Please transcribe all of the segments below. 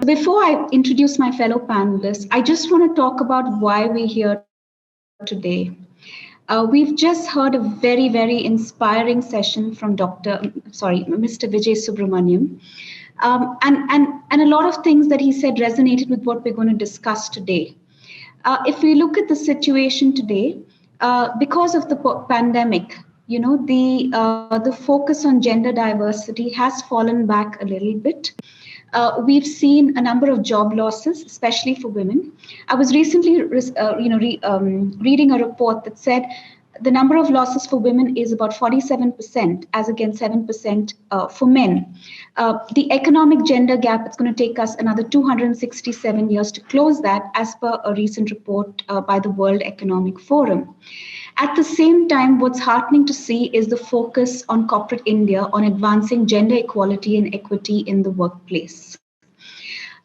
Before I introduce my fellow panelists, I just want to talk about why we're here today. We've just heard a very, very inspiring session from Mr. Vijay Subramaniam. And a lot of things that he said resonated with what we're going to discuss today. If we look at the situation today, because of the pandemic, the focus on gender diversity has fallen back a little bit. We've seen a number of job losses, especially for women. I was recently, reading a report that said the number of losses for women is about 47%, as against 7% for men. The economic gender gap, it's going to take us another 267 years to close that, as per a recent report by the World Economic Forum. At the same time, what's heartening to see is the focus on corporate India on advancing gender equality and equity in the workplace.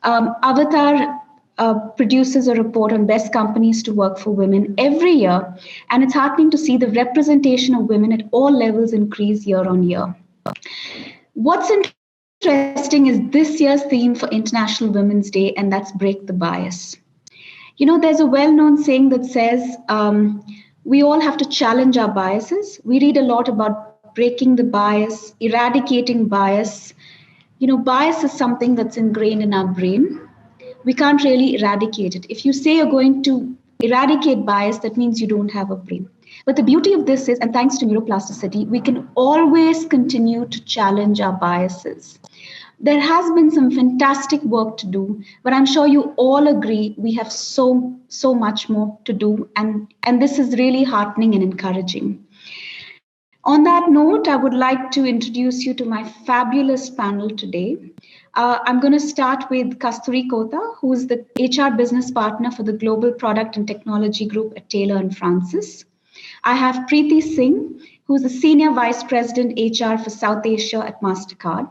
Avatar produces a report on best companies to work for women every year, and it's heartening to see the representation of women at all levels increase year on year. What's interesting is this year's theme for International Women's Day, and that's break the bias. There's a well-known saying that says, we all have to challenge our biases. We read a lot about breaking the bias, eradicating bias. Bias is something that's ingrained in our brain. We can't really eradicate it. If you say you're going to eradicate bias, that means you don't have a brain. But the beauty of this is, and thanks to neuroplasticity, we can always continue to challenge our biases. There has been some fantastic work to do, but I'm sure you all agree we have so much more to do, and this is really heartening and encouraging. On that note, I would like to introduce you to my fabulous panel today. I'm going to start with Kasturi Cotha, who is the HR business partner for the Global Product and Technology Group at Taylor & Francis. I have Priti Singh, who is the Senior Vice President HR for South Asia at Mastercard.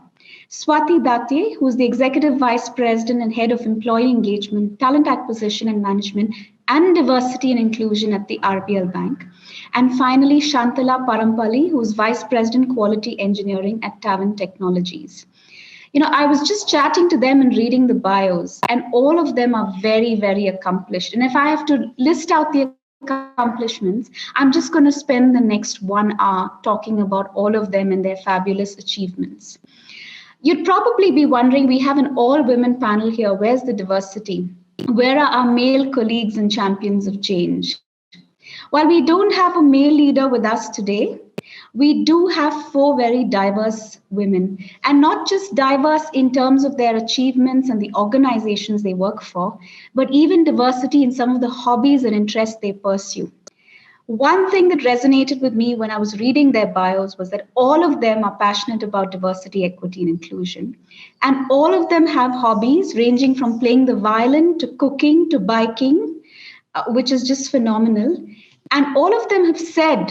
Swati Datye, who is the Executive Vice President and Head of Employee Engagement, Talent Acquisition and Management, and Diversity and Inclusion at the RBL Bank. And finally, Shanthala Parampalli, who is Vice President Quality Engineering at Tavant Technologies. I was just chatting to them and reading the bios, and all of them are very, very accomplished. And if I have to list out the accomplishments, I'm just going to spend the next 1 hour talking about all of them and their fabulous achievements. You'd probably be wondering, we have an all-women panel here. Where's the diversity? Where are our male colleagues and champions of change? While we don't have a male leader with us today, we do have 4 very diverse women, and not just diverse in terms of their achievements and the organizations they work for, but even diversity in some of the hobbies and interests they pursue. One thing that resonated with me when I was reading their bios was that all of them are passionate about diversity, equity, and inclusion. And all of them have hobbies ranging from playing the violin to cooking to biking, which is just phenomenal. And all of them have said,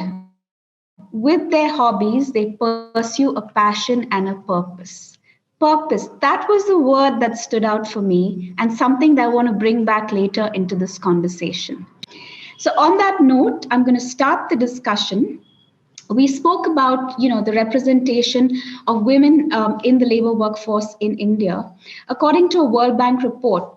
with their hobbies, they pursue a passion and a purpose. Purpose, that was the word that stood out for me, and something that I want to bring back later into this conversation. So on that note, I'm going to start the discussion. We spoke about, the representation of women in the labor workforce in India. According to a World Bank report,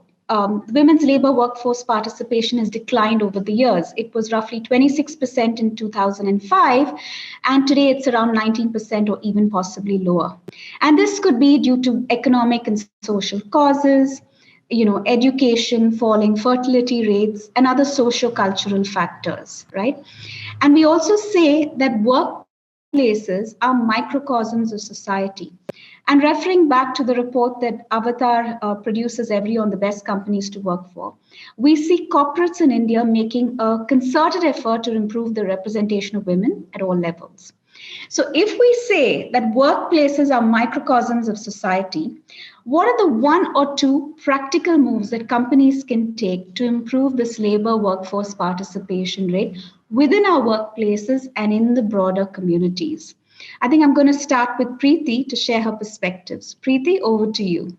women's labor workforce participation has declined over the years. It was roughly 26% in 2005, and today it's around 19% or even possibly lower. And this could be due to economic and social causes, education, falling fertility rates, and other socio-cultural factors, right? And we also say that workplaces are microcosms of society. And referring back to the report that Avatar produces every year on the best companies to work for, we see corporates in India making a concerted effort to improve the representation of women at all levels. So if we say that workplaces are microcosms of society, what are the 1 or 2 practical moves that companies can take to improve this labor workforce participation rate within our workplaces and in the broader communities? I think I'm going to start with Priti to share her perspectives. Priti, over to you.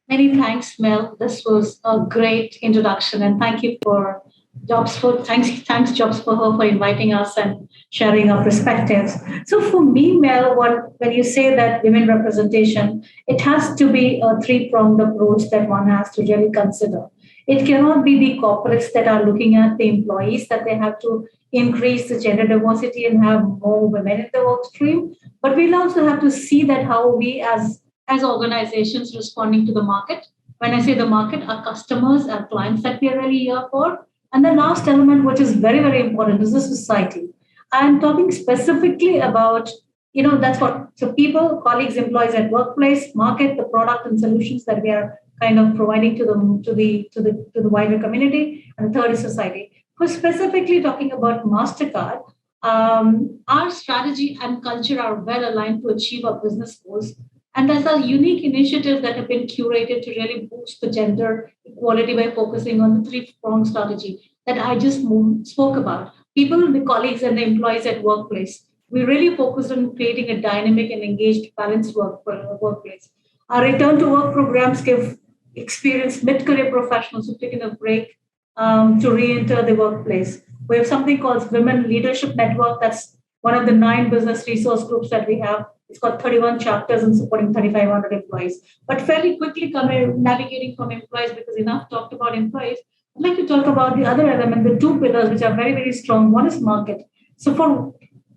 Many thanks, Mel. This was a great introduction, and thank you for Thanks Jobs for her for inviting us and sharing our perspectives. So for me, Mel, when you say that women representation, it has to be a three-pronged approach that one has to really consider. It cannot be the corporates that are looking at the employees that they have to increase the gender diversity and have more women in the work stream. But we'll also have to see that how we as organizations responding to the market. When I say the market, our customers, our clients that we are really here for. And the last element, which is very, very important, is the society. I'm talking specifically about, that's what, so people, colleagues, employees at workplace, market, the product and solutions that we are kind of providing to the wider community, and the third is society. For specifically talking about Mastercard, our strategy and culture are well aligned to achieve our business goals. And there's a unique initiative that have been curated to really boost the gender equality by focusing on the three-pronged strategy that I just spoke about. People, the colleagues, and the employees at workplace. We really focused on creating a dynamic and engaged, balanced workplace. Our return to work programs give experienced mid-career professionals who've taken a break to re-enter the workplace. We have something called Women Leadership Network. That's one of the 9 business resource groups that we have. It's got 31 chapters and supporting 3,500 employees. But fairly quickly navigating from employees, because enough talked about employees, I'd like to talk about the other element, the 2 pillars, which are very, very strong. One is market. So for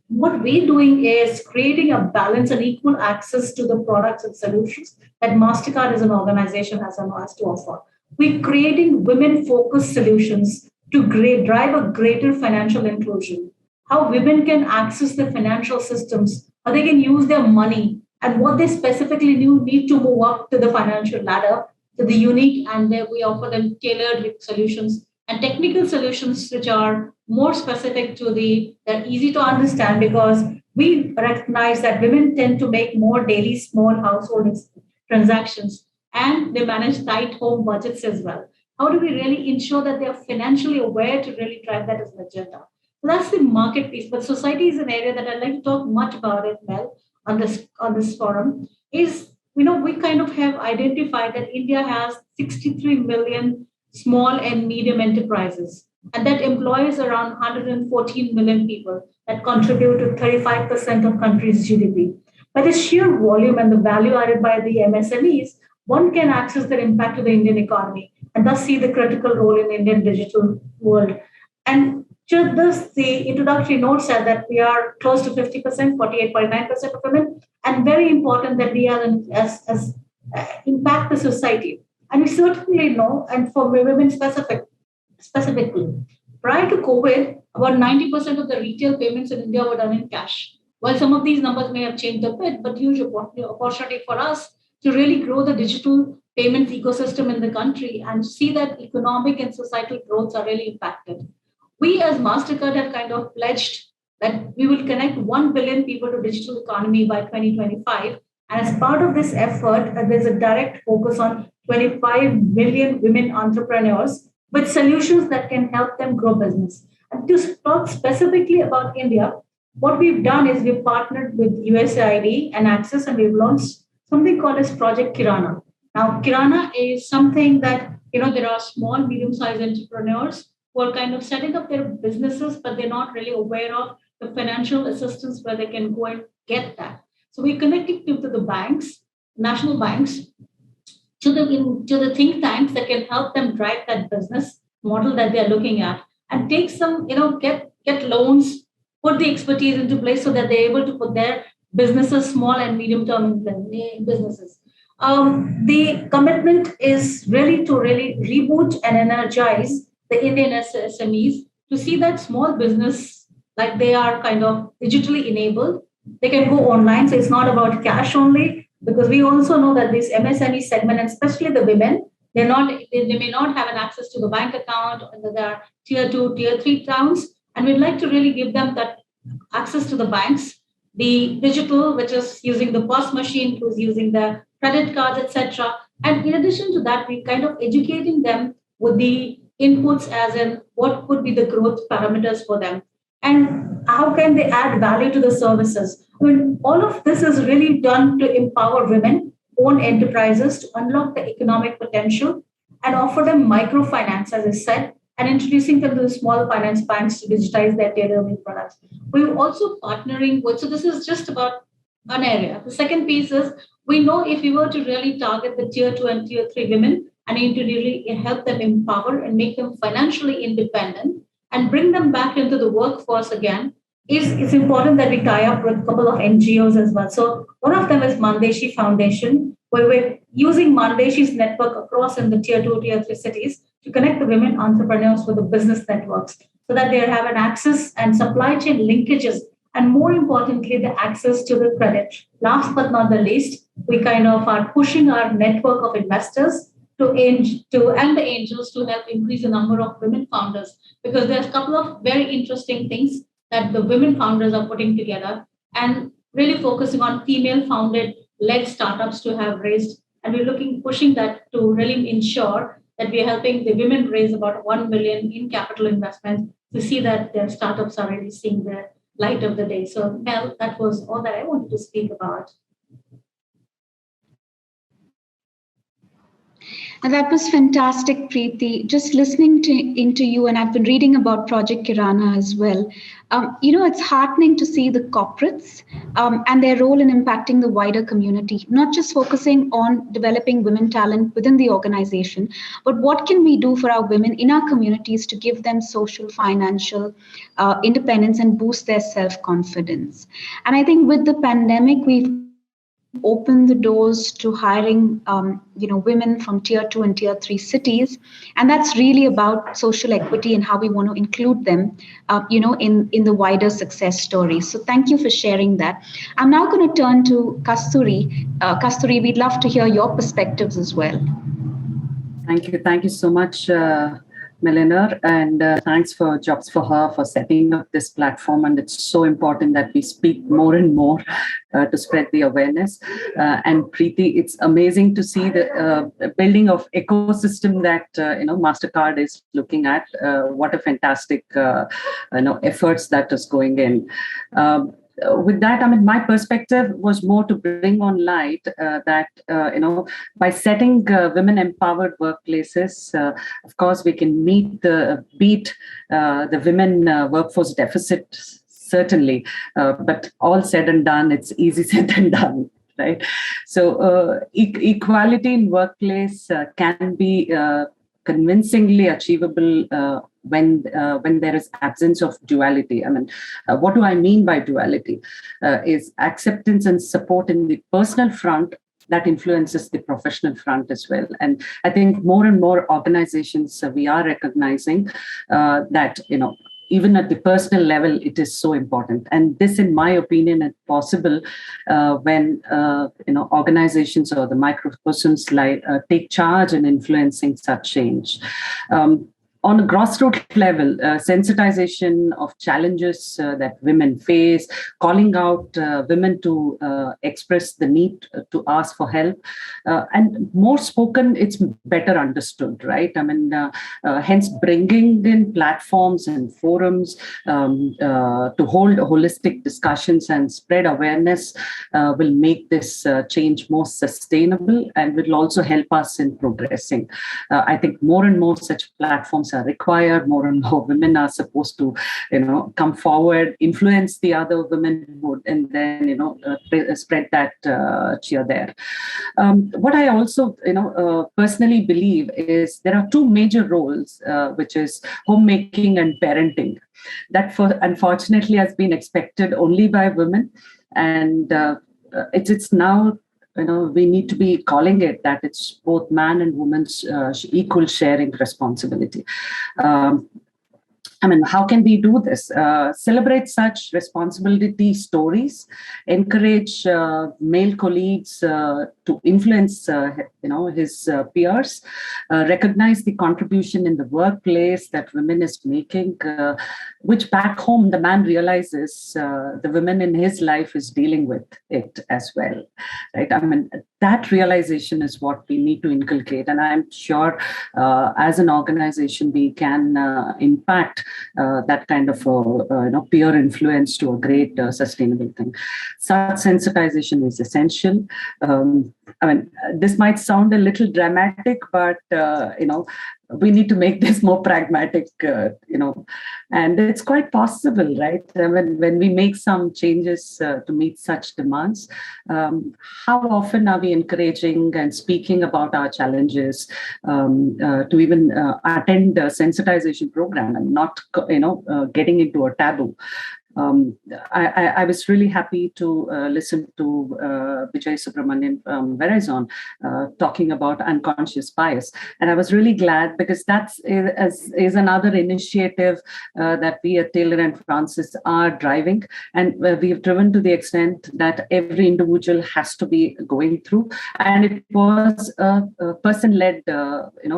what we're doing is creating a balance and equal access to the products and solutions that Mastercard as an organization has to offer. We're creating women-focused solutions to drive a greater financial inclusion. How women can access the financial systems, how they can use their money, and what they specifically need to move up to the financial ladder to the unique, and we offer them tailored solutions and technical solutions which are more specific to they're easy to understand, because we recognize that women tend to make more daily small household transactions, and they manage tight home budgets as well. How do we really ensure that they are financially aware to really drive that as an agenda? So that's the market piece. But society is an area that I'd like to talk much about it, Mel, on this forum. Is we kind of have identified that India has 63 million small and medium enterprises, and that employs around 114 million people that contribute to 35% of country's GDP. By the sheer volume and the value added by the MSMEs, one can access their impact to the Indian economy and thus see the critical role in Indian digital world. And just this, the introductory note said that we are close to 50%, 48.9% of women, and very important that we are as impact the society. And we certainly know, and for women specifically, prior to COVID, about 90% of the retail payments in India were done in cash. While some of these numbers may have changed a bit, but huge opportunity for us to really grow the digital payments ecosystem in the country and see that economic and societal growths are really impacted. We as Mastercard have kind of pledged that we will connect 1 billion people to digital economy by 2025. And as part of this effort, there's a direct focus on 25 million women entrepreneurs with solutions that can help them grow business. And to talk specifically about India, what we've done is we've partnered with USAID and Access, and we've launched something called as Project Kirana. Now, Kirana is something that, there are small, medium-sized entrepreneurs who are kind of setting up their businesses, but they're not really aware of the financial assistance where they can go and get that. So we're connecting to the banks, national banks, to the think tanks that can help them drive that business model that they're looking at, and take some, get loans, put the expertise into place so that they're able to put their businesses, small and medium term businesses. The commitment is really to really reboot and energize the Indian SMEs to see that small business, like they are kind of digitally enabled. They can go online. So it's not about cash only, because we also know that this MSME segment, and especially the women, they may not have an access to the bank account, and there are tier 2, tier 3 towns. And we'd like to really give them that access to the banks, the digital, which is using the POS machine, who's using the credit cards, etc. And in addition to that, we're kind of educating them with the inputs as in what could be the growth parameters for them, and how can they add value to the services. I mean, all of this is really done to empower women, own enterprises, to unlock the economic potential and offer them microfinance, as I said, and introducing them to the small finance banks to digitize their tailor-made products. We're also partnering with, so this is just about an area. The second piece is we know if we were to really target the tier 2 and tier 3 women and need to really help them empower and make them financially independent and bring them back into the workforce again, it's important that we tie up with a couple of NGOs as well. So one of them is Mandeshi Foundation, where we're using Mandeshi's network across in the tier 2, tier 3 cities to connect the women entrepreneurs with the business networks so that they have an access and supply chain linkages, and more importantly, the access to the credit. Last but not the least, we kind of are pushing our network of investors and the angels to help increase the number of women founders, because there's a couple of very interesting things that the women founders are putting together and really focusing on female founded led startups to have raised. And we're pushing that to really ensure that we're helping the women raise about 1 million in capital investment to see that their startups are really seeing the light of the day. So Mel, that was all that I wanted to speak about. And that was fantastic, Preeti. Just listening into you, and I've been reading about Project Kirana as well. It's heartening to see the corporates and their role in impacting the wider community, not just focusing on developing women talent within the organization, but what can we do for our women in our communities to give them social, financial independence and boost their self-confidence. And I think with the pandemic, we've open the doors to hiring women from tier 2 and tier 3 cities, and that's really about social equity and how we want to include them in the wider success story. So thank you for sharing that. I'm now going to turn to Kasturi, we'd love to hear your perspectives as well. Thank you so much, Mellener, and thanks for Jobs for Her for setting up this platform. And it's so important that we speak more and more to spread the awareness. And Priti, it's amazing to see the building of ecosystem that Mastercard is looking at. What a fantastic efforts that is going in. With that, my perspective was more to bring on light that, by setting women empowered workplaces, of course, we can beat the women workforce deficit, certainly. But all said and done, it's easy said than done. Right. So equality in workplace can be convincingly achievable when there is absence of duality. What do I mean by duality? Is acceptance and support in the personal front that influences the professional front as well. And I think more and more organizations, we are recognizing that, even at the personal level, it is so important. And this, in my opinion, is possible when organizations or the micropersons take charge in influencing such change. On a grassroots level, sensitization of challenges that women face, calling out women to express the need to ask for help, and more spoken, it's better understood, right? Hence bringing in platforms and forums to hold holistic discussions and spread awareness will make this change more sustainable and will also help us in progressing. I think more and more such platforms are required. More and more women are supposed to, come forward, influence the other women, and then, spread that cheer there. What I also, personally believe is there are two major roles, which is homemaking and parenting. That, unfortunately, has been expected only by women, and it's now. We need to be calling it that it's both man and woman's equal sharing responsibility. How can we do this? Celebrate such responsibility stories, encourage male colleagues to influence, his peers, recognize the contribution in the workplace that women is making, which back home the man realizes the women in his life is dealing with it as well, right? That realization is what we need to inculcate, and I'm sure as an organization we can impact that kind of peer influence to a great sustainable thing. Such sensitization is essential. This might sound a little dramatic, but we need to make this more pragmatic, and it's quite possible, right? When we make some changes to meet such demands, how often are we encouraging and speaking about our challenges, to even attend a sensitization program and not, getting into a taboo? I was really happy to listen to Vijay Subramanian from Verizon talking about unconscious bias. And I was really glad because that is another initiative that we at Taylor and Francis are driving. And we've driven to the extent that every individual has to be going through. And it was a person-led,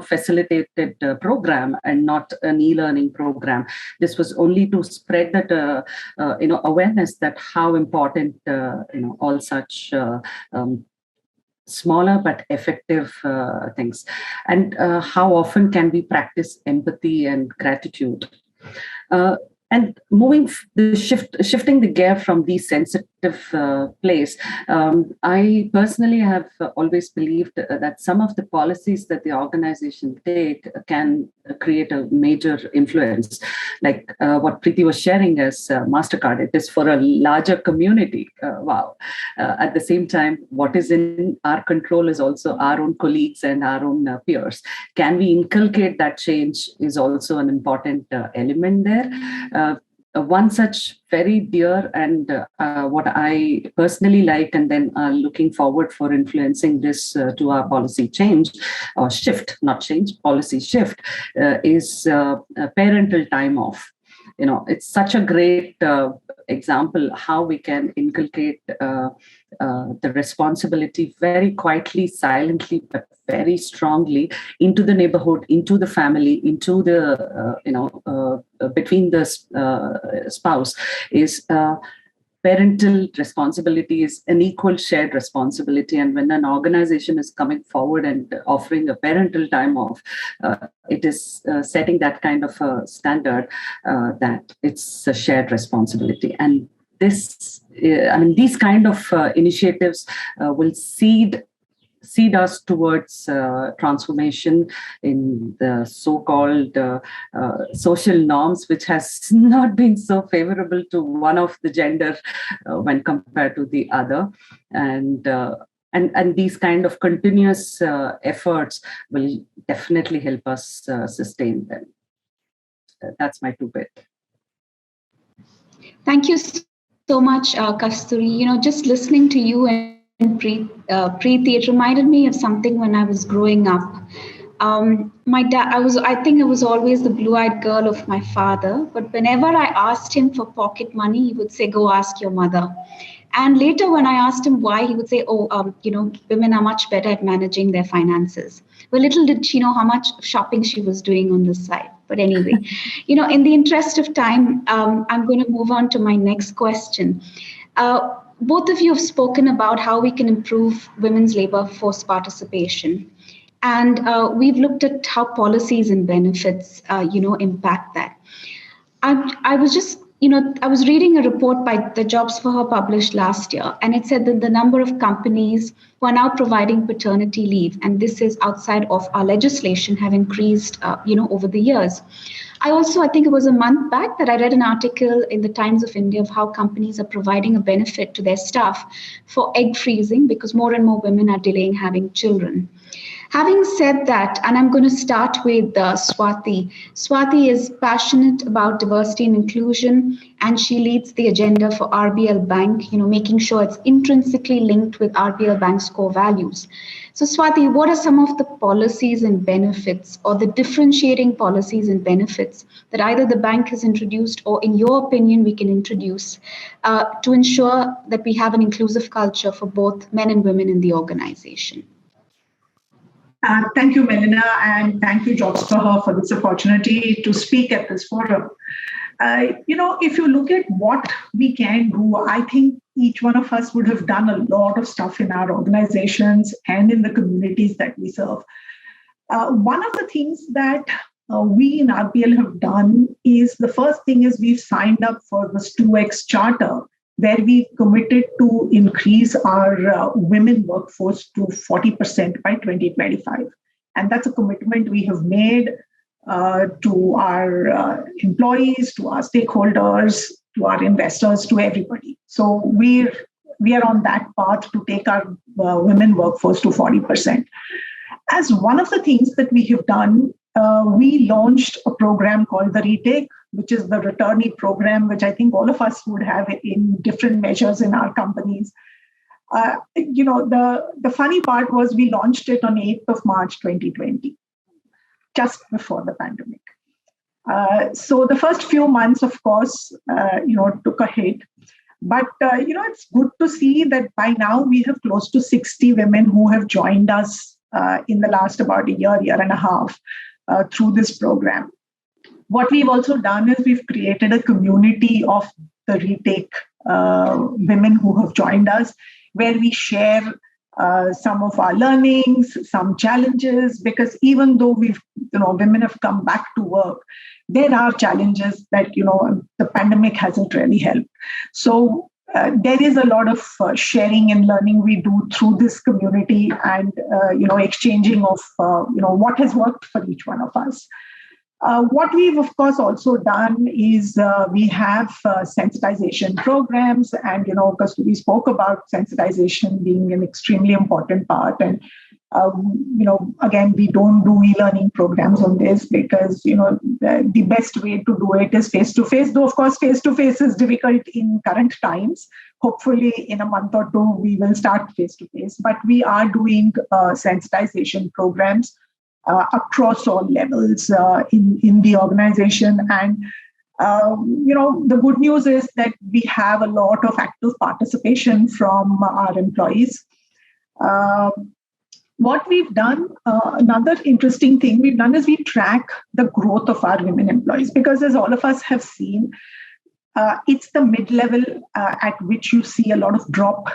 facilitated program and not an e-learning program. This was only to spread that awareness that how important all such smaller but effective things, and how often can we practice empathy and gratitude. And shifting the gear from the sensitive place, I personally have always believed that some of the policies that the organization take can create a major influence. Like what Priti was sharing as Mastercard, it is for a larger community. Wow. At the same time, what is in our control is also our own colleagues and our own peers. Can we inculcate that change is also an important element there. One such very dear and what I personally like, and then looking forward for influencing this to our policy change or shift, not change, policy shift, is parental time off. It's such a great example how we can inculcate the responsibility very quietly, silently, but very strongly into the neighborhood, into the family, into the, between the spouse is parental responsibility is an equal shared responsibility. And when an organization is coming forward and offering a parental time off, it is setting that kind of a standard that it's a shared responsibility. And these kind of initiatives will seed us towards transformation in the so-called social norms, which has not been so favorable to one of the gender when compared to the other. And these kind of continuous efforts will definitely help us sustain them. That's my 2 bit. Thank you so much, Kasturi. Just listening to you and Priti, it reminded me of something when I was growing up. My dad, I think I was always the blue-eyed girl of my father, but whenever I asked him for pocket money, he would say, "Go ask your mother." And later when I asked him why, he would say, women are much better at managing their finances. Well, little did she know how much shopping she was doing on this side. But anyway, in the interest of time, I'm going to move on to my next question. Both of you have spoken about how we can improve women's labor force participation. And we've looked at how policies and benefits, impact that. I was reading a report by the Jobs for Her published last year, and it said that the number of companies who are now providing paternity leave, and this is outside of our legislation, have increased, over the years. I think it was a month back that I read an article in the Times of India of how companies are providing a benefit to their staff for egg freezing because more and more women are delaying having children. Having said that, and I'm going to start with Swati. Swati is passionate about diversity and inclusion, and she leads the agenda for RBL Bank, making sure it's intrinsically linked with RBL Bank's core values. So Swati, what are some of the policies and benefits or the differentiating policies and benefits that either the bank has introduced or in your opinion we can introduce to ensure that we have an inclusive culture for both men and women in the organization? Thank you, Mellener, and thank you, Jobs for Her, for this opportunity to speak at this forum. If you look at what we can do, I think each one of us would have done a lot of stuff in our organizations and in the communities that we serve. One of the things that we in RBL have done is, the first thing is we've signed up for this 2X Charter, where we committed to increase our women workforce to 40% by 2025. And that's a commitment we have made to our employees, to our stakeholders, to our investors, to everybody. So we are on that path to take our women workforce to 40%. As one of the things that we have done, we launched a program called the Retake, which is the returnee program, which I think all of us would have in different measures in our companies. The funny part was we launched it on 8th of March 2020, just before the pandemic. So the first few months, of course, took a hit. But, it's good to see that by now we have close to 60 women who have joined us in the last about a year and a half through this program. What we've also done is we've created a community of the Retake women who have joined us, where we share some of our learnings, some challenges, because even though women have come back to work, there are challenges that, the pandemic hasn't really helped. So there is a lot of sharing and learning we do through this community and, exchanging of, what has worked for each one of us. What we've, of course, also done is we have sensitization programs, and, Kasturi spoke about sensitization being an extremely important part. And, again, we don't do e-learning programs on this because, the best way to do it is face-to-face, though, of course, face-to-face is difficult in current times. Hopefully, in a month or two, we will start face-to-face, but we are doing sensitization programs across all levels in the organization. And, the good news is that we have a lot of active participation from our employees. What we've done, another interesting thing we've done is we track the growth of our women employees, because as all of us have seen, it's the mid-level at which you see a lot of drop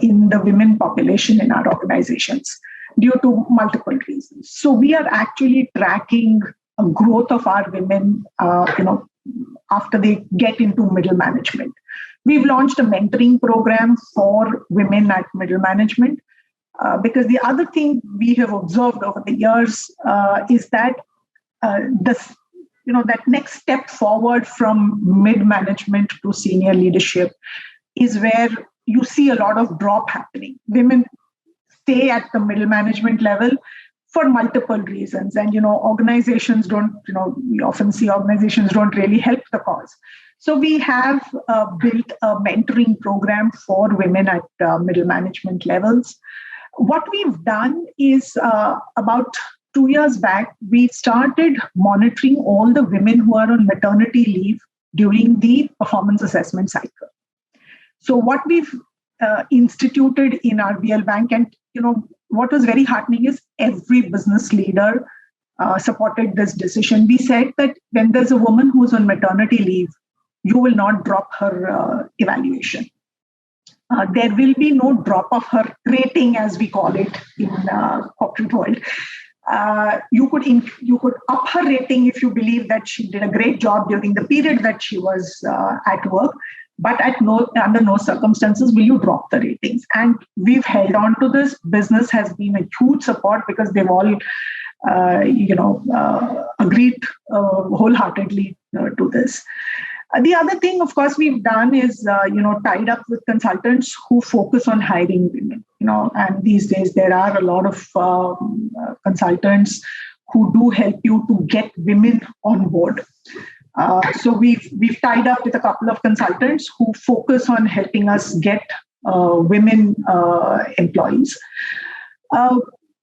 in the women population in our organizations, due to multiple reasons. So we are actually tracking a growth of our women, after they get into middle management. We've launched a mentoring program for women at middle management, because the other thing we have observed over the years is that that next step forward from mid-management to senior leadership is where you see a lot of drop happening. Women stay at the middle management level for multiple reasons. And, organizations don't, we often see organizations don't really help the cause. So we have built a mentoring program for women at middle management levels. What we've done is about 2 years back, we started monitoring all the women who are on maternity leave during the performance assessment cycle. So what we've instituted in RBL Bank, and what was very heartening is every business leader supported this decision. We said that when there's a woman who's on maternity leave, you will not drop her evaluation. There will be no drop of her rating, as we call it in corporate world. You could up her rating if you believe that she did a great job during the period that she was at work. But under no circumstances will you drop the ratings. And we've held on to this. Business has been a huge support because they've all, agreed wholeheartedly to this. The other thing, of course, we've done is, tied up with consultants who focus on hiring women. And these days there are a lot of consultants who do help you to get women on board. So we've tied up with a couple of consultants who focus on helping us get women employees.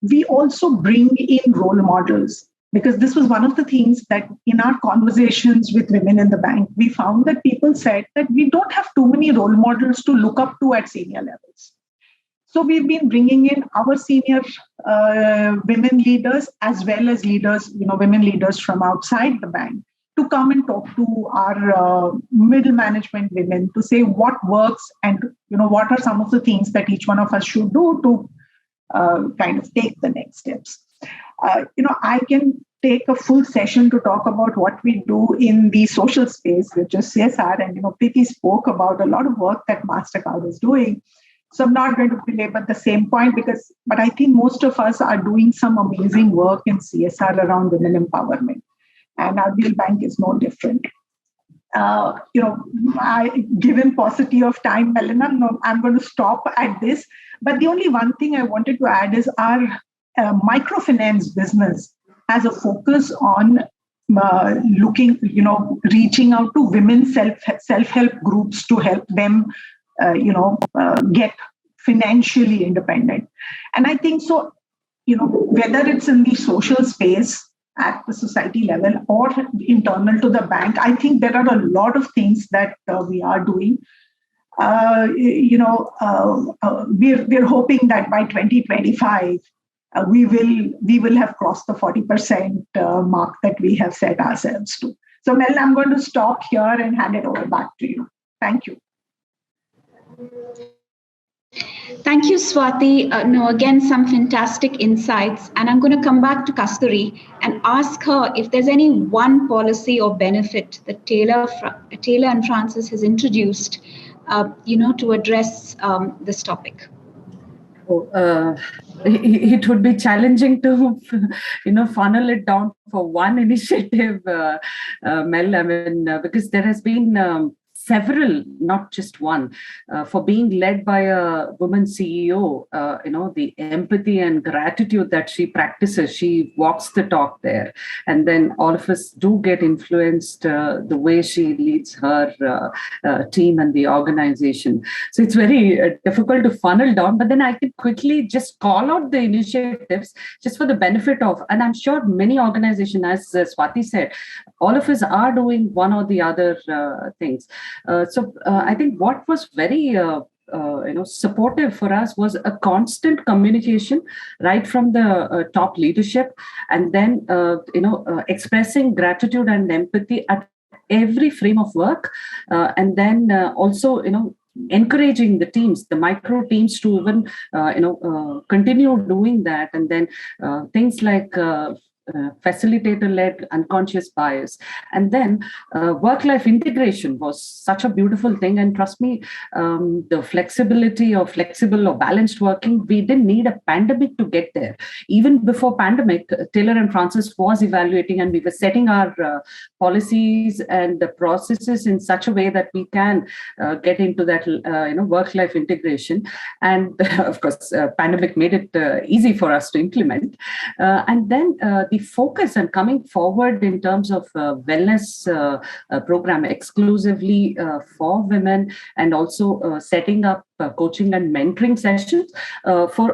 We also bring in role models, because this was one of the things that in our conversations with women in the bank, we found that people said that we don't have too many role models to look up to at senior levels. So we've been bringing in our senior women leaders as well as leaders, women leaders from outside the bank, to come and talk to our middle management women to say what works and what are some of the things that each one of us should do to kind of take the next steps. I can take a full session to talk about what we do in the social space, which is CSR, and Priti spoke about a lot of work that Mastercard is doing. So I'm not going to belabor the same point but I think most of us are doing some amazing work in CSR around women empowerment. And RBL Bank is no different. Given paucity of time, Mellener, no, I'm going to stop at this. But the only one thing I wanted to add is our microfinance business has a focus on reaching out to women's self-help groups to help them, get financially independent. And I think so, whether it's in the social space at the society level or internal to the bank, I think there are a lot of things that we are doing. We're hoping that by 2025, we will have crossed the 40% mark that we have set ourselves to. So, Mel, I'm going to stop here and hand it over back to you. Thank you. Thank you, Swati. Again, some fantastic insights. And I'm going to come back to Kasturi and ask her if there's any one policy or benefit that Taylor and Francis has introduced, to address this topic. It would be challenging to, funnel it down for one initiative, Mel. I mean, because there has been several, not just one, for being led by a woman CEO, the empathy and gratitude that she practices, she walks the talk there. And then all of us do get influenced the way she leads her team and the organization. So it's very difficult to funnel down, but then I could quickly just call out the initiatives just for the benefit of, and I'm sure many organizations, as Swati said, all of us are doing one or the other things. So I think what was very supportive for us was a constant communication right from the top leadership, and then expressing gratitude and empathy at every frame of work, and then also encouraging the teams, the micro teams, to even continue doing that, and then things like facilitator-led unconscious bias. And then work-life integration was such a beautiful thing. And trust me, the flexibility or flexible or balanced working, we didn't need a pandemic to get there. Even before pandemic, Taylor and Francis was evaluating, and we were setting our policies and the processes in such a way that we can get into that work-life integration. And of course, pandemic made it easy for us to implement. And then the focus and coming forward in terms of wellness program exclusively for women, and also setting up coaching and mentoring sessions for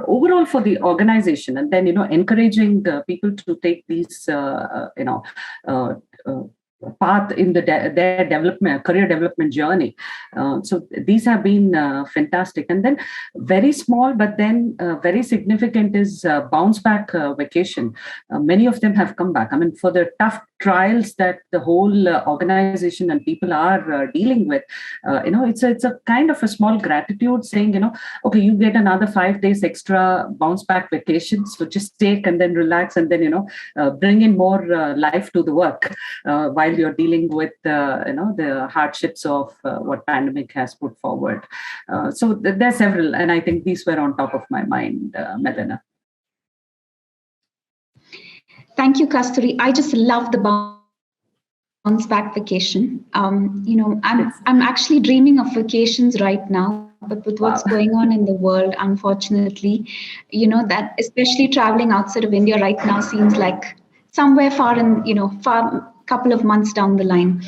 the organization, and then encouraging people to take these path in their development, career development journey. So these have been fantastic. And then very small, but then very significant is bounce back vacation. Many of them have come back. I mean, for the tough trials that the whole organization and people are dealing with, it's a kind of a small gratitude saying, okay, you get another 5 days extra bounce back vacation. So just take and then relax, and then, bring in more life to the work while you're dealing with, the hardships of what pandemic has put forward. So there are several, and I think these were on top of my mind, Mellener. Thank you, Kasturi. I just love the bounce back vacation. I'm actually dreaming of vacations right now, but with what's going on in the world, unfortunately, that especially traveling outside of India right now seems like somewhere far couple of months down the line.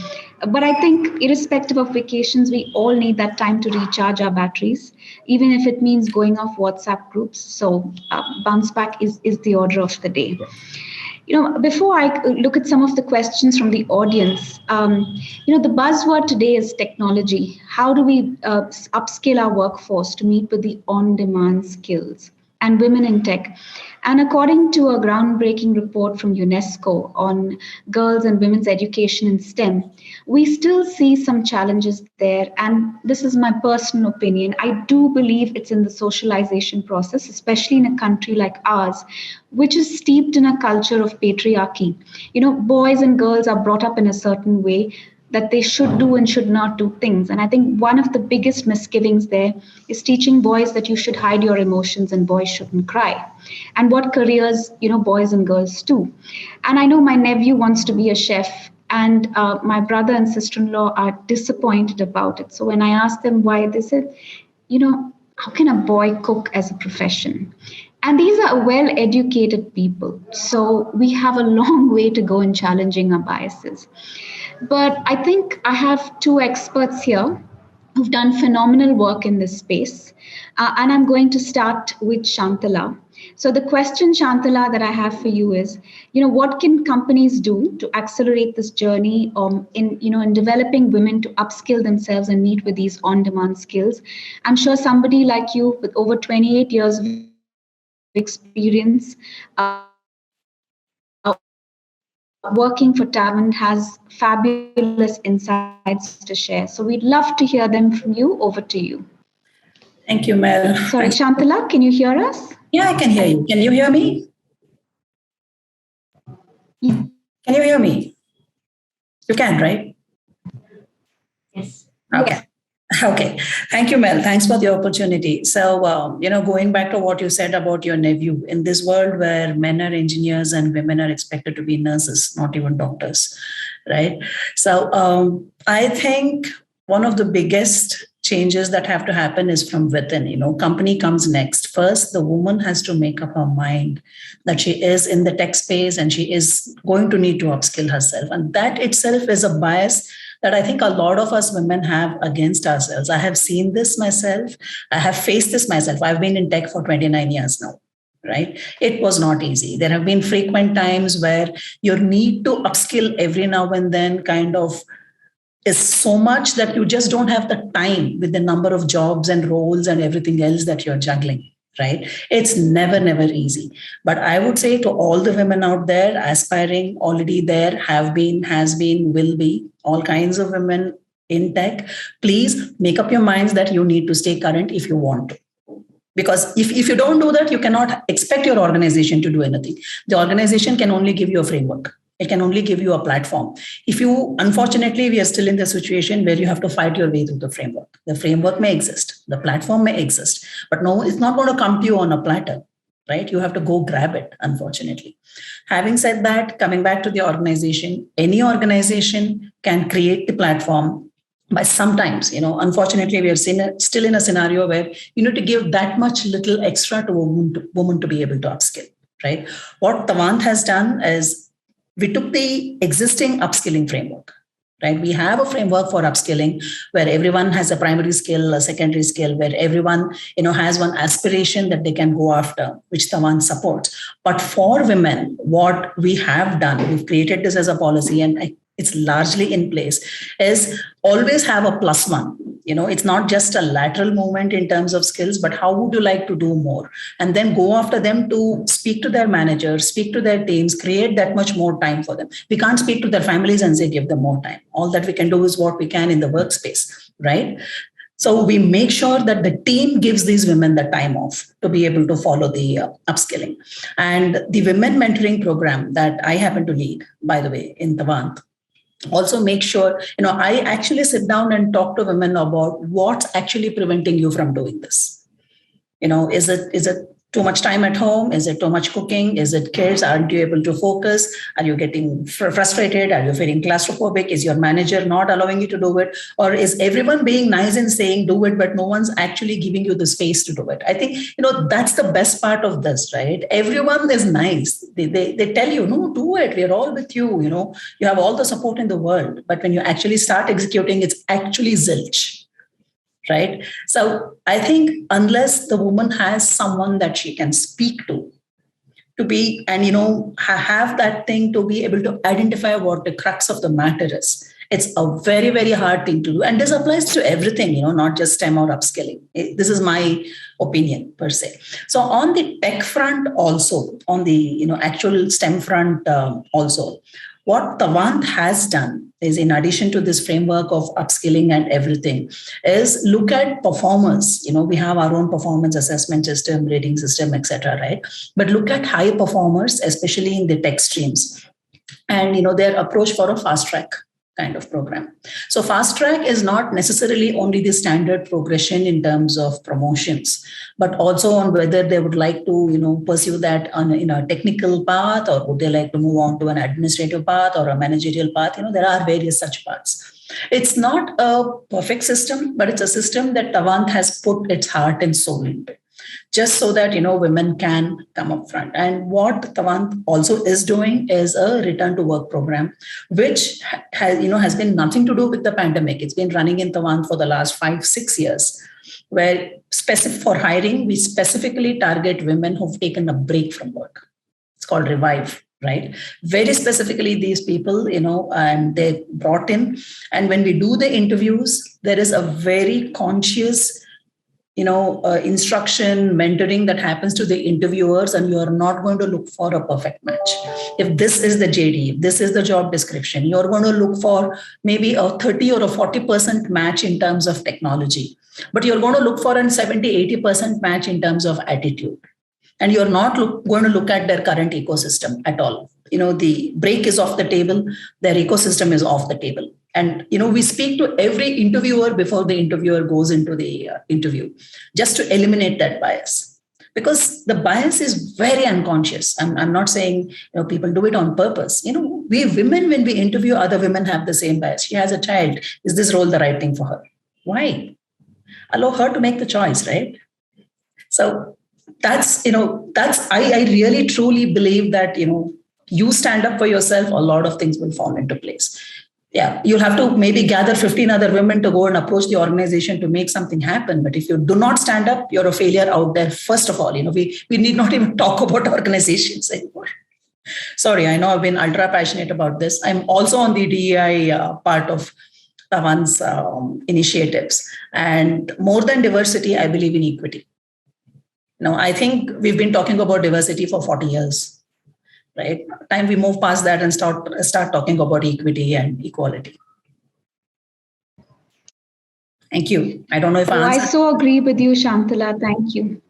But I think irrespective of vacations, we all need that time to recharge our batteries, even if it means going off WhatsApp groups. So bounce back is the order of the day. Before I look at some of the questions from the audience, the buzzword today is technology. How do we upskill our workforce to meet with the on-demand skills and women in tech? And according to a groundbreaking report from UNESCO on girls and women's education in STEM, we still see some challenges there. And this is my personal opinion. I do believe it's in the socialization process, especially in a country like ours, which is steeped in a culture of patriarchy. Boys and girls are brought up in a certain way. that they should do and should not do things. And I think one of the biggest misgivings there is teaching boys that you should hide your emotions and boys shouldn't cry. And what careers, boys and girls do. And I know my nephew wants to be a chef, and my brother and sister-in-law are disappointed about it. So when I asked them why, they said, how can a boy cook as a profession? And these are well-educated people. So we have a long way to go in challenging our biases. But I think I have two experts here who've done phenomenal work in this space. And I'm going to start with Shanthala. So the question, Shanthala, that I have for you is, what can companies do to accelerate this journey in developing women to upskill themselves and meet with these on-demand skills? I'm sure somebody like you with over 28 years of experience working for Tavant has fabulous insights to share. So we'd love to hear them from you. Over to you. Thank you, Mel. Sorry, Shanthala, can you hear us? Yeah, I can hear you. Can you hear me? Can you hear me? You can, right? Yes. Okay. Yes. Okay. Thank you, Mel. Thanks for the opportunity. So, going back to what you said about your nephew, in this world where men are engineers and women are expected to be nurses, not even doctors, right? So, I think one of the biggest changes that have to happen is from within. Company comes next. First, the woman has to make up her mind that she is in the tech space and she is going to need to upskill herself. And that itself is a bias that I think a lot of us women have against ourselves. I have seen this myself. I have faced this myself. I've been in tech for 29 years now, right? It was not easy. There have been frequent times where your need to upskill every now and then kind of is so much that you just don't have the time with the number of jobs and roles and everything else that you're juggling, right? It's never, never easy. But I would say to all the women out there aspiring, already there, have been, has been, will be, all kinds of women in tech, please make up your minds that you need to stay current if you want to. Because if you don't do that, you cannot expect your organization to do anything. The organization can only give you a framework. It can only give you a platform. Unfortunately, we are still in the situation where you have to fight your way through the framework. The framework may exist, the platform may exist, but no, it's not going to come to you on a platter, right? You have to go grab it, unfortunately. Having said that, coming back to the organization, any organization can create the platform. But sometimes, unfortunately, we are still in a scenario where you need to give that much little extra to a woman to be able to upskill, right? What Tavant has done is we took the existing upskilling framework, right? We have a framework for upskilling where everyone has a primary skill, a secondary skill, where everyone, has one aspiration that they can go after, which Tavant supports. But for women, what we have done, we've created this as a policy and it's largely in place, is always have a +1. It's not just a lateral movement in terms of skills, but how would you like to do more? And then go after them to speak to their managers, speak to their teams, create that much more time for them. We can't speak to their families and say, give them more time. All that we can do is what we can in the workspace, right? So we make sure that the team gives these women the time off to be able to follow the upskilling. And the women mentoring program that I happen to lead, by the way, in Tavant, also make sure, I actually sit down and talk to women about what's actually preventing you from doing this. Is it too much time at home? Is it too much cooking? Is it kids? Aren't you able to focus? Are you getting frustrated? Are you feeling claustrophobic? Is your manager not allowing you to do it? Or is everyone being nice and saying do it, but no one's actually giving you the space to do it? I think, that's the best part of this, right? Everyone is nice. They tell you, no, do it. We're all with you. You have all the support in the world. But when you actually start executing, it's actually zilch. Right. So I think unless the woman has someone that she can speak to be, and, have that thing to be able to identify what the crux of the matter is, it's a very, very hard thing to do. And this applies to everything, not just STEM or upskilling. This is my opinion per se. So on the tech front also, on the, actual STEM front also, what Tavant has done is, in addition to this framework of upskilling and everything, is look at performers. We have our own performance assessment system, rating system, etc. Right? But look at high performers, especially in the tech streams, and their approach for a fast track. kind of program. So fast track is not necessarily only the standard progression in terms of promotions, but also on whether they would like to, pursue that in a technical path, or would they like to move on to an administrative path or a managerial path. There are various such paths. It's not a perfect system, but it's a system that Tavant has put its heart and soul into, just so that women can come up front. And what Tavant also is doing is a return to work program, which has been nothing to do with the pandemic. It's been running in Tavant for the last 5-6 years, where specific for hiring, we specifically target women who've taken a break from work. It's called Revive. Right? Very specifically, these people, and they brought in. And when we do the interviews, there is a very conscious, instruction, mentoring that happens to the interviewers, and you are not going to look for a perfect match. If this is the JD, if this is the job description, you're going to look for maybe a 30 or a 40% match in terms of technology, but you're going to look for a 70-80% match in terms of attitude. And you're not going to look at their current ecosystem at all. The break is off the table, their ecosystem is off the table. And, we speak to every interviewer before the interviewer goes into the interview, just to eliminate that bias. Because the bias is very unconscious. I'm not saying, people do it on purpose. We women, when we interview, other women have the same bias. She has a child. Is this role the right thing for her? Why? Allow her to make the choice, right? So that's I really truly believe that, you stand up for yourself, a lot of things will fall into place. Yeah, you'll have to maybe gather 15 other women to go and approach the organization to make something happen. But if you do not stand up, you're a failure out there. First of all, we need not even talk about organizations anymore. Sorry, I know I've been ultra passionate about this. I'm also on the DEI part of Tavant's initiatives. And more than diversity, I believe in equity. I think we've been talking about diversity for 40 years, right? Time we move past that and start talking about equity and equality. Thank you. I don't know if I answered. I so agree with you, Shanthala. Thank you.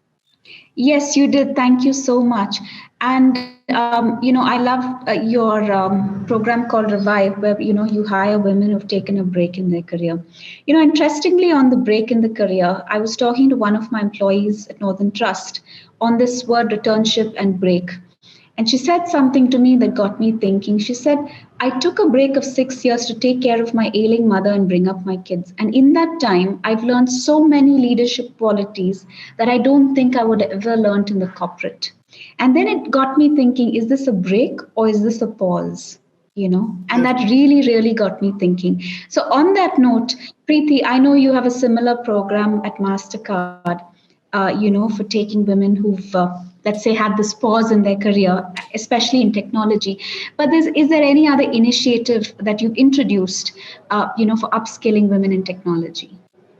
Yes, you did. Thank you so much. And, I love your program called Revive, where, you hire women who've taken a break in their career. Interestingly, on the break in the career, I was talking to one of my employees at Northern Trust on this word returnship and break. And she said something to me that got me thinking. She said, I took a break of 6 years to take care of my ailing mother and bring up my kids. And in that time, I've learned so many leadership qualities that I don't think I would have ever learned in the corporate. And then it got me thinking, is this a break or is this a pause? And that really, really got me thinking. So on that note, Priti, I know you have a similar program at Mastercard, for taking women who've, let's say, had this pause in their career, especially in technology. But is there any other initiative that you've introduced, for upskilling women in technology?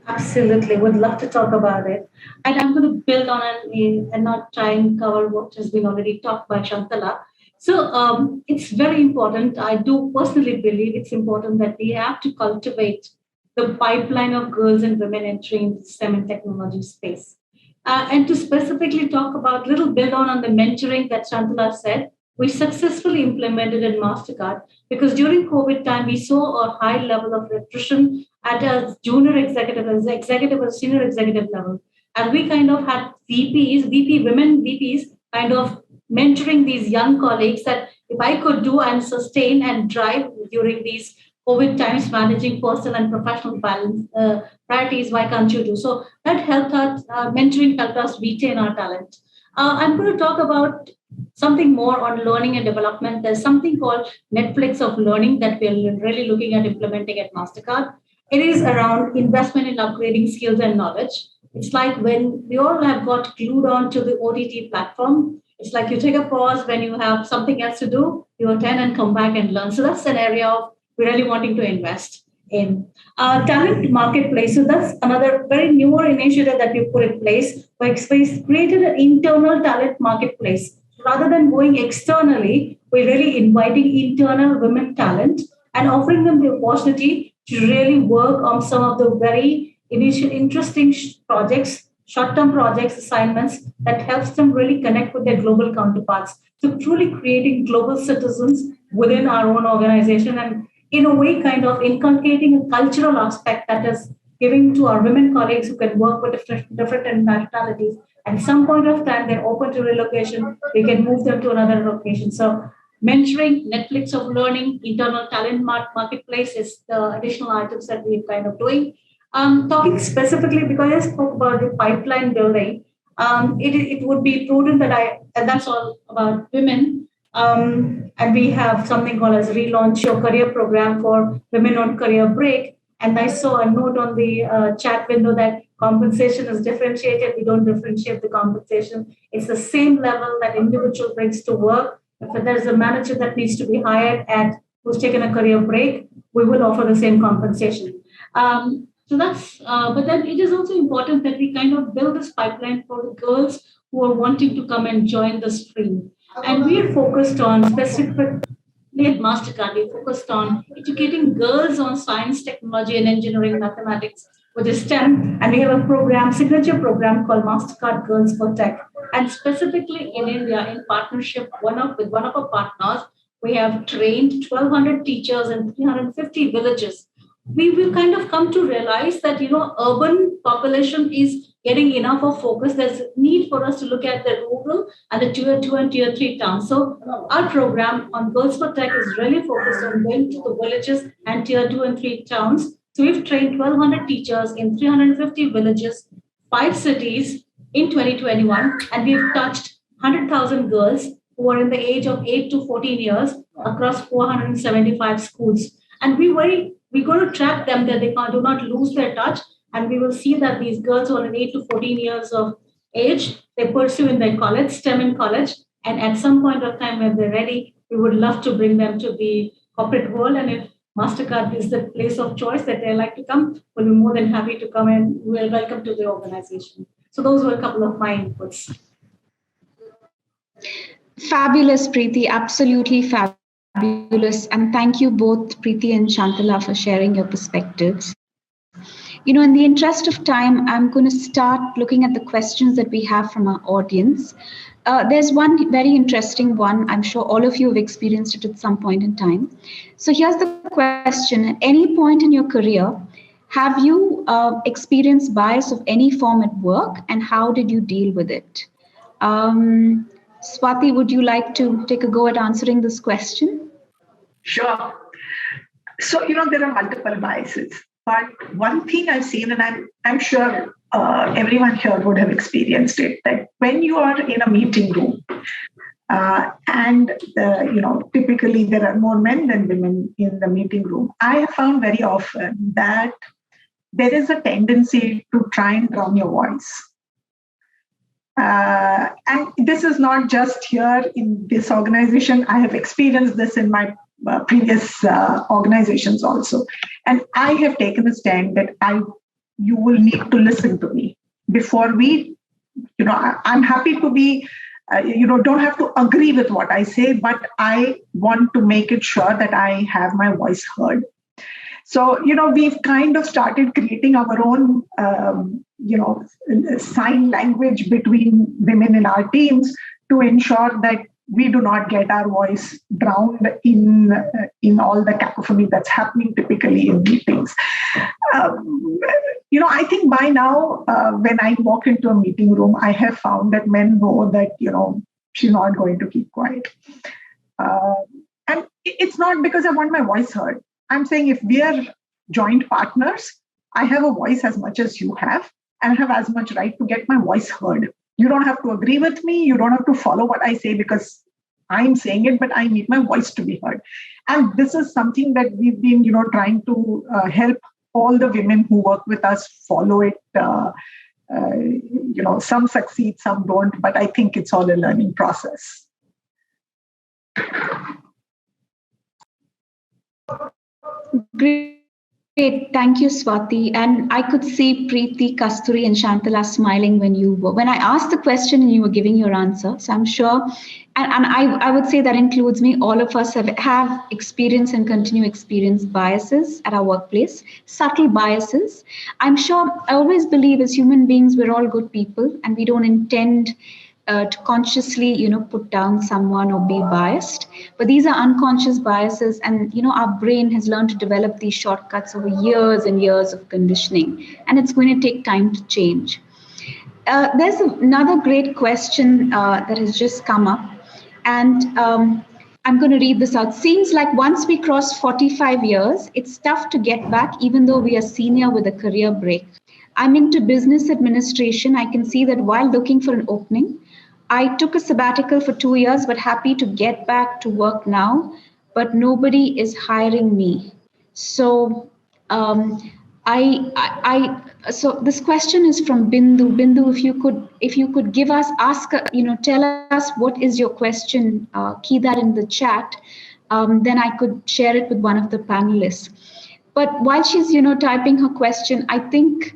Absolutely. Would love to talk about it. And I'm going to build on it and not try and cover what has been already talked by Shanthala. So it's very important. I do personally believe it's important that we have to cultivate the pipeline of girls and women entering the STEM and technology space. And to specifically talk about, little build on the mentoring that Shanthala said, we successfully implemented in Mastercard because during COVID time, we saw a high level of attrition at a junior executive, or senior executive level. And we kind of had women VPs kind of mentoring these young colleagues that if I could do and sustain and drive during these COVID times, managing personal and professional balance priorities, why can't you do? So that helped us, mentoring helped us retain our talent. I'm going to talk about something more on learning and development. There's something called Netflix of learning that we're really looking at implementing at Mastercard. It is around investment in upgrading skills and knowledge. It's like when we all have got glued on to the OTT platform, it's like you take a pause when you have something else to do, you attend and come back and learn. So that's an area of we're really wanting to invest in. Talent marketplace. So that's another very newer initiative that we put in place, where Space created an internal talent marketplace. Rather than going externally, we're really inviting internal women talent and offering them the opportunity to really work on some of the very interesting projects, short-term projects, assignments that helps them really connect with their global counterparts. So truly creating global citizens within our own organization and in a way kind of inculcating a cultural aspect that is giving to our women colleagues who can work with different nationalities. At some point of time, they're open to relocation. We can move them to another location. So mentoring, Netflix of learning, internal talent marketplace is the additional items that we're kind of doing. Talking specifically, because I spoke about the pipeline building, it would be prudent that and that's all about women. And we have something called as Relaunch Your Career program for women on career break. And I saw a note on the chat window that compensation is differentiated. We don't differentiate the compensation. It's the same level that individual brings to work. If there's a manager that needs to be hired and who's taken a career break, we will offer the same compensation. So that's, but then it is also important that we kind of build this pipeline for the girls who are wanting to come and join the stream. And we are focused on specifically at Mastercard, we focused on educating girls on science, technology, and engineering, mathematics, which is STEM. And we have a program, signature program called Mastercard Girls for Tech. And specifically in India, in partnership with one of our partners, we have trained 1,200 teachers in 350 villages. We will kind of come to realize that, urban population is getting enough of focus. There's a need for us to look at the rural and the tier 2 and tier 3 towns. So our program on Girls for Tech is really focused on going to the villages and tier 2 and 3 towns. So we've trained 1,200 teachers in 350 villages, 5 cities in 2021, and we've touched 100,000 girls who are in the age of 8 to 14 years across 475 schools. And we're going to track them that they do not lose their touch. And we will see that these girls who are in 8 to 14 years of age, they pursue in their college, STEM in college. And at some point of time when they're ready, we would love to bring them to the corporate world. And if Mastercard is the place of choice that they like to come, we'll be more than happy to come and we'll welcome to the organization. So those were a couple of my inputs. Fabulous, Preeti. Absolutely fabulous. And thank you both, Preeti and Shanthala, for sharing your perspectives. In the interest of time, I'm going to start looking at the questions that we have from our audience. There's one very interesting one. I'm sure all of you have experienced it at some point in time. So here's the question. At any point in your career, have you experienced bias of any form at work, and how did you deal with it? Swati, would you like to take a go at answering this question? Sure. So, there are multiple biases. But one thing I've seen, and I'm sure everyone here would have experienced it, that when you are in a meeting room, and typically there are more men than women in the meeting room, I have found very often that there is a tendency to try and drown your voice. And this is not just here in this organization. I have experienced this in my previous organizations also. And I have taken a stand that you will need to listen to me before I'm happy to be, don't have to agree with what I say, but I want to make it sure that I have my voice heard. So, we've kind of started creating our own, sign language between women in our teams to ensure that we do not get our voice drowned in all the cacophony that's happening typically in meetings. I think by now, when I walk into a meeting room, I have found that men know that, she's not going to keep quiet. And it's not because I want my voice heard. I'm saying if we are joint partners, I have a voice as much as you have, and I have as much right to get my voice heard. You don't have to agree with me. You don't have to follow what I say because I'm saying it, but I need my voice to be heard. And this is something that we've been, trying to help all the women who work with us follow it. Some succeed, some don't, but I think it's all a learning process. Great. Thank you, Swati. And I could see Preeti, Kasturi, and Shanthala smiling when I asked the question and you were giving your answer. So I'm sure, and I would say that includes me. All of us have experienced and continue to experience biases at our workplace, subtle biases. I'm sure, I always believe as human beings, we're all good people and we don't intend to consciously, put down someone or be biased. But these are unconscious biases, and our brain has learned to develop these shortcuts over years and years of conditioning, and it's going to take time to change. There's another great question that has just come up, and I'm going to read this out. Seems like once we cross 45 years, it's tough to get back, even though we are senior with a career break. I'm into business administration. I can see that while looking for an opening, I took a sabbatical for 2 years, but happy to get back to work now, but nobody is hiring me. So um, so this question is from Bindu. Bindu, if you could give us, tell us what is your question, key that in the chat, then I could share it with one of the panelists. But while she's, typing her question, I think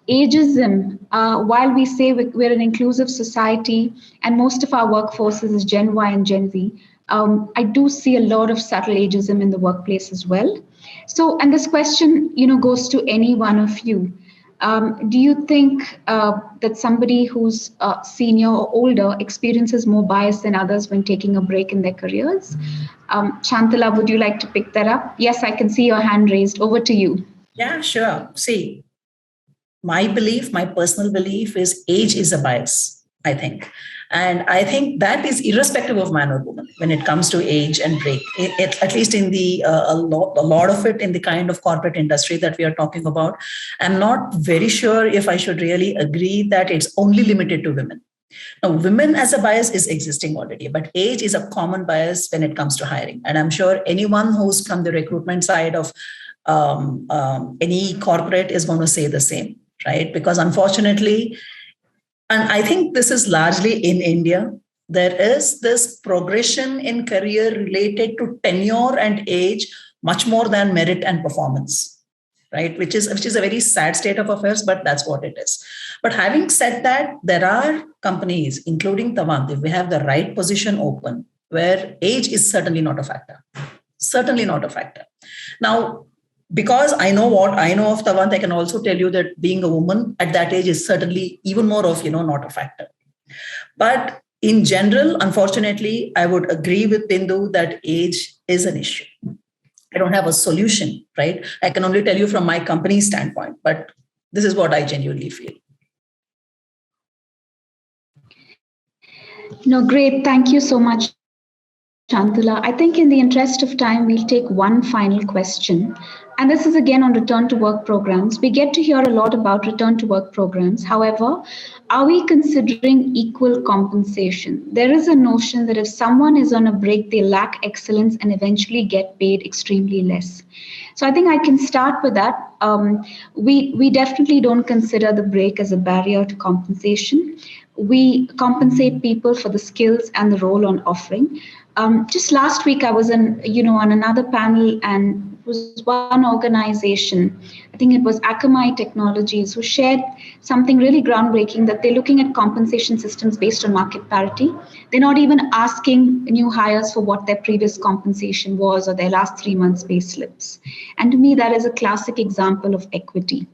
ageism, while we say we're an inclusive society and most of our workforces is Gen Y and Gen Z, I do see a lot of subtle ageism in the workplace as well. So, and this question, goes to any one of you. Do you think that somebody who's senior or older experiences more bias than others when taking a break in their careers? Shanthala, would you like to pick that up? Yes, I can see your hand raised. Over to you. Yeah, sure. See, my personal belief is age is a bias, I think. And I think that is irrespective of man or woman when it comes to age and break, at least in the a lot of it in the kind of corporate industry that we are talking about. I'm not very sure if I should really agree that it's only limited to women. Now, women as a bias is existing already, but age is a common bias when it comes to hiring. And I'm sure anyone who's from the recruitment side of any corporate is going to say the same, right? Because unfortunately, and I think this is largely in India, there is this progression in career related to tenure and age much more than merit and performance, right? Which is a very sad state of affairs, but that's what it is. But having said that, there are companies, including Tavant, if we have the right position open, where age is certainly not a factor. Certainly not a factor. Now, because I know what I know of Tavant, I can also tell you that being a woman at that age is certainly even more of, not a factor. But in general, unfortunately, I would agree with Bindu that age is an issue. I don't have a solution, right? I can only tell you from my company's standpoint, but this is what I genuinely feel. No, great. Thank you so much, Shanthala. I think in the interest of time, we'll take one final question. And this is again on return to work programs. We get to hear a lot about return to work programs. However, are we considering equal compensation? There is a notion that if someone is on a break, they lack excellence and eventually get paid extremely less. So I think I can start with that. We definitely don't consider the break as a barrier to compensation. We compensate people for the skills and the role on offering. Just last week, I was on another panel, and it was one organization, I think it was Akamai Technologies, who shared something really groundbreaking, that they're looking at compensation systems based on market parity. They're not even asking new hires for what their previous compensation was or their last 3 months' pay slips. And to me, that is a classic example of equity.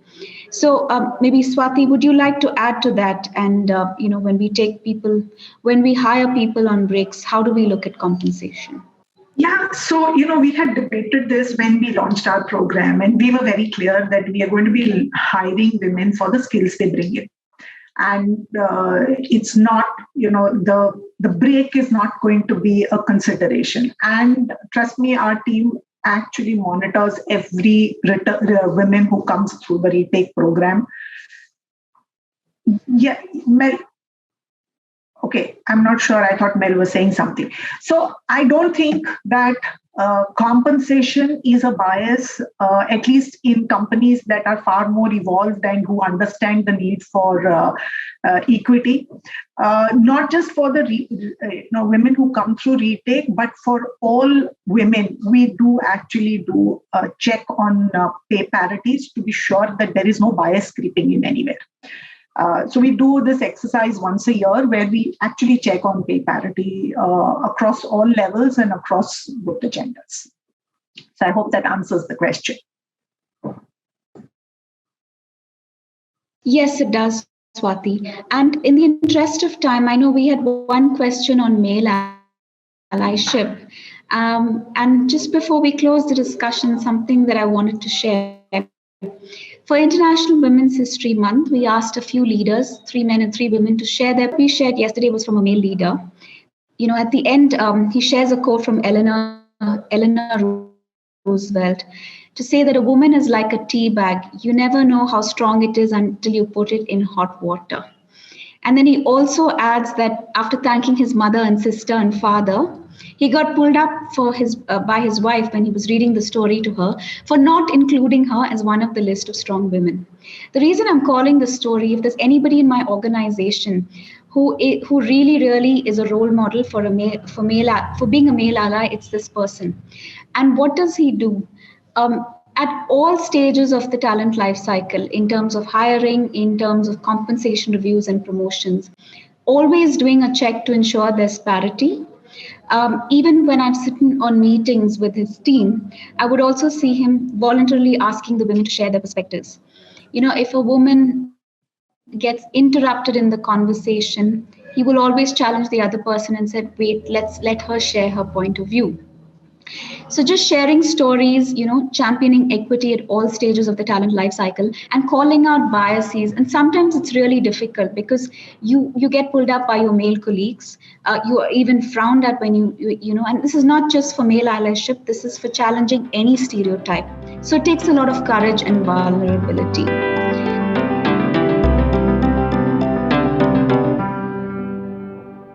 So maybe Swati, would you like to add to that? And when we hire people on breaks, how do we look at compensation? Yeah, so we had debated this when we launched our program, and we were very clear that we are going to be hiring women for the skills they bring in, and it's not the break is not going to be a consideration. And trust me, our team actually monitors every women who comes through the retake program. Yeah, Mel. Okay, I'm not sure. I thought Mel was saying something. So I don't think that compensation is a bias, at least in companies that are far more evolved and who understand the need for equity, not just for the women who come through retake, but for all women. We do actually do a check on pay parities to be sure that there is no bias creeping in anywhere. So we do this exercise once a year where we actually check on pay parity across all levels and across both the genders. So I hope that answers the question. Yes, it does. Swati. And in the interest of time, I know we had one question on male allyship. And just before we close the discussion, something that I wanted to share. For International Women's History Month, we asked a few leaders, 3 men and 3 women, to share their we shared yesterday was from a male leader. At the end, he shares a quote from Eleanor Roosevelt to say that a woman is like a tea bag. You never know how strong it is until you put it in hot water. And then he also adds that after thanking his mother and sister and father, he got pulled up by his wife when he was reading the story to her for not including her as one of the list of strong women. The reason I'm calling the story, if there's anybody in my organization who really is a role model for being a male ally, it's this person. And what does he do? At all stages of the talent life cycle, in terms of hiring, in terms of compensation reviews and promotions, always doing a check to ensure there's parity. Even when I'm sitting on meetings with his team, I would also see him voluntarily asking the women to share their perspectives. If a woman gets interrupted in the conversation, he will always challenge the other person and say, wait, let's let her share her point of view. So just sharing stories, championing equity at all stages of the talent life cycle and calling out biases. And sometimes it's really difficult because you get pulled up by your male colleagues. You are even frowned at when and this is not just for male allyship, this is for challenging any stereotype. So it takes a lot of courage and vulnerability.